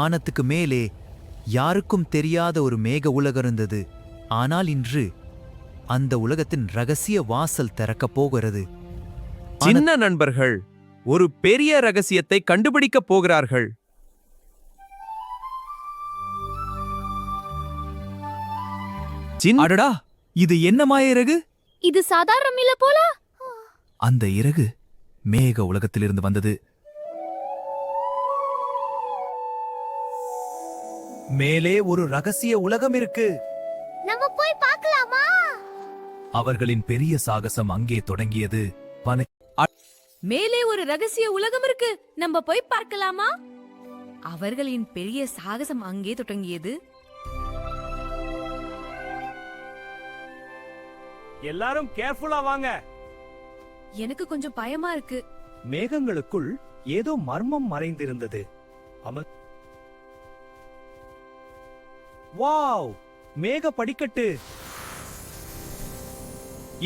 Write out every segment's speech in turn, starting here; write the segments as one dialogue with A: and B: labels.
A: வானத்துக்கு மேலே யாருக்கும் தெரியாத ஒரு மேக உலகம் இருந்தது. ஆனால் இன்று அந்த உலகத்தின் ரகசிய வாசல் திறக்கப் போகிறது.
B: சின்ன நண்பர்கள் ஒரு பெரிய ரகசியத்தை கண்டுபிடிக்கப் போகிறார்கள்.
A: அடடா, இது என்ன மாய இறகு?
C: இது சாதாரணம் இல்ல போல.
A: அந்த இறகு மேக உலகத்திலிருந்து வந்தது. மேலே ஒரு ரகசிய உலகம் இருக்கு.
C: நம்ம போய் பார்க்கலாமா?
A: அவர்களின் பெரிய சாகசம் அங்கே தொடங்கியது.
C: மேலே ஒரு ரகசிய உலகம் இருக்கு, நம்ம போய் பார்க்கலாமா? அவர்களின் பெரிய சாகசம் அங்கே தொடங்கியது.
B: எல்லாரும் கேர்ஃபுல்லா வாங்க.
C: எனக்கு கொஞ்சம் பயமா இருக்கு.
B: மேகங்களுக்குள் ஏதோ மர்மம் மறைந்திருந்தது. வாவ், மேக படிக்கட்டு.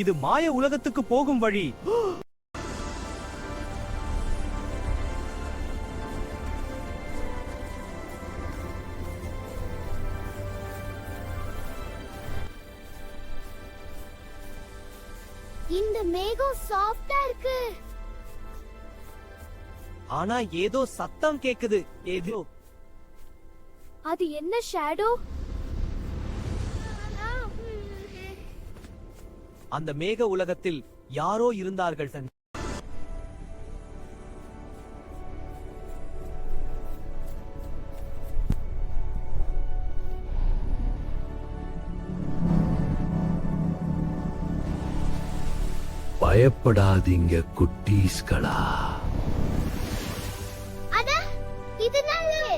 B: இது மாய உலகத்துக்கு போகும் வழி.
C: இந்த மேகம் சாஃப்ட்டா இருக்கு.
B: ஆனா ஏதோ சத்தம் கேக்குது. ஏதோ
C: அது என்ன ஷேடோ?
B: அந்த மேக உலகத்தில் யாரோ இருந்தார்கள்.
D: பயப்படாதீங்க குட்டீஸ்களா.
C: அட, இது நல்லது.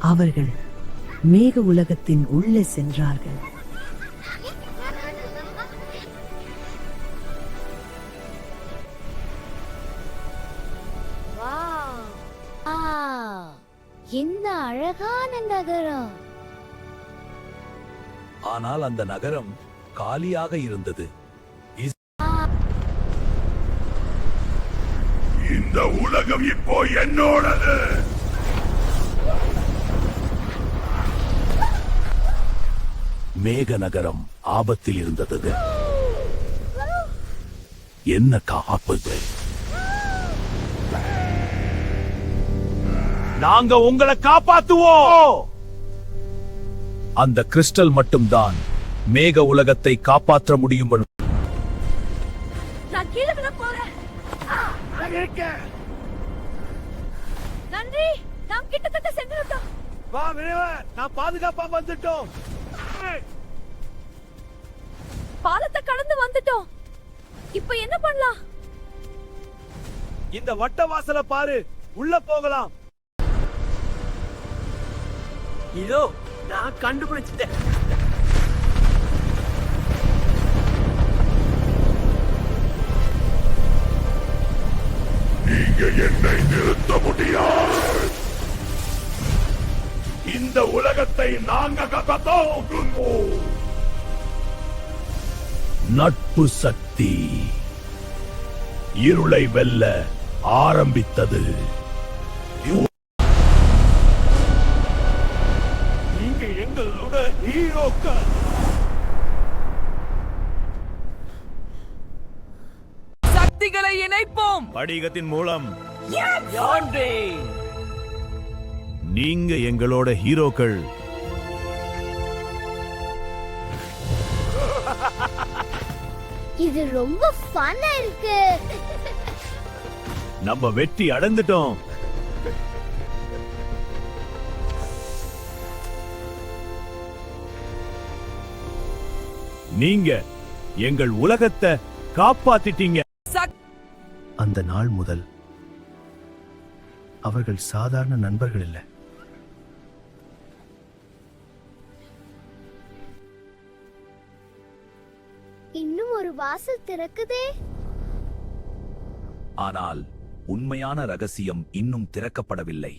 E: அவர்கள் மேக உலகத்தின் உள்ளே சென்றார்கள்.
C: என்ன அழகான நகரம்.
D: ஆனால் அந்த நகரம் காலியாக இருந்தது. இந்த உலகம் இப்போ என்னோடது. மேக நகரம் ஆபத்தில் இருந்தது. என்ன காப்பது? நாங்க உங்களை காப்பாத்துவோம். அந்த கிறிஸ்டல் மட்டும்தான் மேக உலகத்தை காப்பாற்ற முடியும்.
C: நான் கீழே விழ போறேன். நன்றி, நாம் கிட்டத்தட்ட சென்றுவிட்டோம்.
B: வா விரைவா, நான் பாதுகாப்பா வந்துட்டோம்.
C: பாலத்தை கடந்து வந்துட்டோம். இப்ப என்ன பண்ணலாம்?
B: இந்த வட்ட வாசலை பாரு, உள்ள போகலாம். இதோ நான் கண்டுபிடிச்சிட்டேன்.
D: நீங்க என்னை நிறுத்த முடியாது. இந்த உலகத்தை நாங்க காப்பாற்றுவோம். நட்பு சக்தி இருளை வெல்ல ஆரம்பித்தது. நீங்க எங்களோட ஹீரோக்கள்.
B: சக்திகளை இணைப்போம்.
D: படிகத்தின் மூலம்
B: யாண்டே.
D: நீங்க எங்களோட ஹீரோக்கள்.
C: இது ரொம்ப ஃபன்னா இருக்கு.
D: நம்ம வெற்றி அடைந்துட்டோம். நீங்க எங்கள் உலகத்தை காப்பாத்திட்டீங்க. அந்த நாள் முதல் அவர்கள் சாதாரண நண்பர்கள் இல்லை.
C: இன்னும் ஒரு வாசல் திறக்குதே.
D: ஆனால் உண்மையான ரகசியம் இன்னும் திறக்கப்படவில்லை.